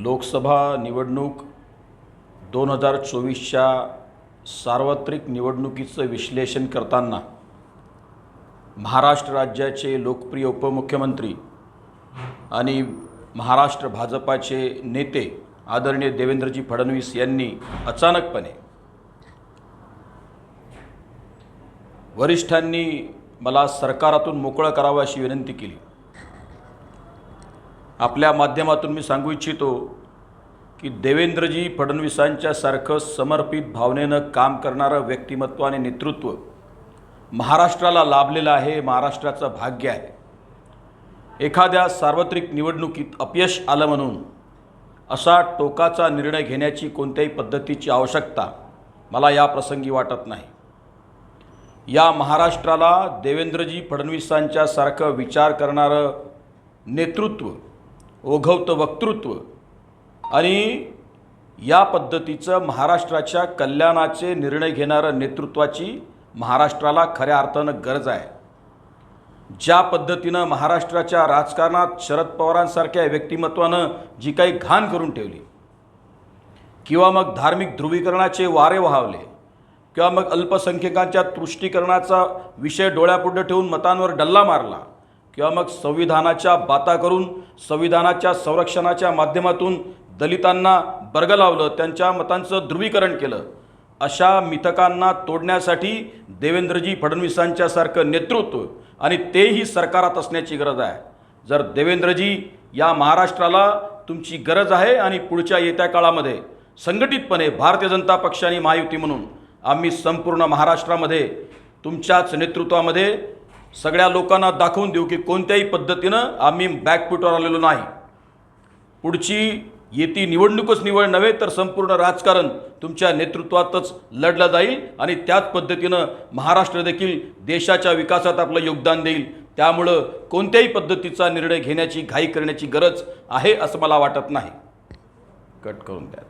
लोकसभा निवडणूक 2024च्या सार्वत्रिक निवडणुकीचं विश्लेषण करताना महाराष्ट्र राज्याचे लोकप्रिय उपमुख्यमंत्री आणि महाराष्ट्र भाजपाचे नेते आदरणीय देवेंद्रजी फडणवीस यांनी अचानकपणे वरिष्ठांनी मला सरकारातून मोकळं करावं अशी विनंती केली। आपल्या माध्यमातून मी सांगू इच्छितो की देवेंद्रजी फडणवीसांच्या सारखं समर्पित भावनेनं काम करणारं व्यक्तिमत्व आणि नेतृत्व महाराष्ट्राला लाभलेलं आहे, महाराष्ट्राचं भाग्य आहे। एखाद्या सार्वत्रिक निवडणुकीत अपयश आलं म्हणून असा टोकाचा निर्णय घेण्याची कोणत्याही पद्धतीची आवश्यकता मला या प्रसंगी वाटत नाही। या महाराष्ट्राला देवेंद्रजी फडणवीसांच्या सारखं विचार करणारं नेतृत्व, ओघवतं वक्तृत्व आणि या पद्धतीचं महाराष्ट्राच्या कल्याणाचे निर्णय घेणारं नेतृत्वाची महाराष्ट्राला खऱ्या अर्थानं गरज आहे। ज्या पद्धतीनं महाराष्ट्राच्या राजकारणात शरद पवारांसारख्या व्यक्तिमत्वानं जी काही घाण करून ठेवली किंवा मग धार्मिक ध्रुवीकरणाचे वारे वहावले किंवा मग अल्पसंख्याकांच्या तुष्टीकरणाचा विषय डोळ्यापुढे ठेवून मतांवर डल्ला मारला किंवा मग संविधानाच्या बाता करून संविधानाच्या संरक्षणाच्या माध्यमातून दलितांना बर्ग लावलं, त्यांच्या मतांचं ध्रुवीकरण केलं, अशा मिथकांना तोडण्यासाठी देवेंद्रजी फडणवीसांच्या सारखं नेतृत्व आणि तेही सरकारात असण्याची गरज आहे। जर देवेंद्रजी या महाराष्ट्राला तुमची गरज आहे आणि पुढच्या येत्या काळामध्ये संघटितपणे भारतीय जनता पक्ष आणि महायुती म्हणून आम्ही संपूर्ण महाराष्ट्रामध्ये तुमच्याच नेतृत्वामध्ये सगळ्या लोकांना दाखवून देऊ की कोणत्याही पद्धतीनं आम्ही बॅकफुटवर आलेलो नाही। पुढची येती निवडणूकच निवड नव्हे तर संपूर्ण राजकारण तुमच्या नेतृत्वातच लढलं जाईल आणि त्याच पद्धतीनं महाराष्ट्र देखील देशाच्या विकासात आपलं योगदान देईल। त्यामुळं कोणत्याही पद्धतीचा निर्णय घेण्याची घाई करण्याची गरज आहे असं मला वाटत नाही। कट करून द्या।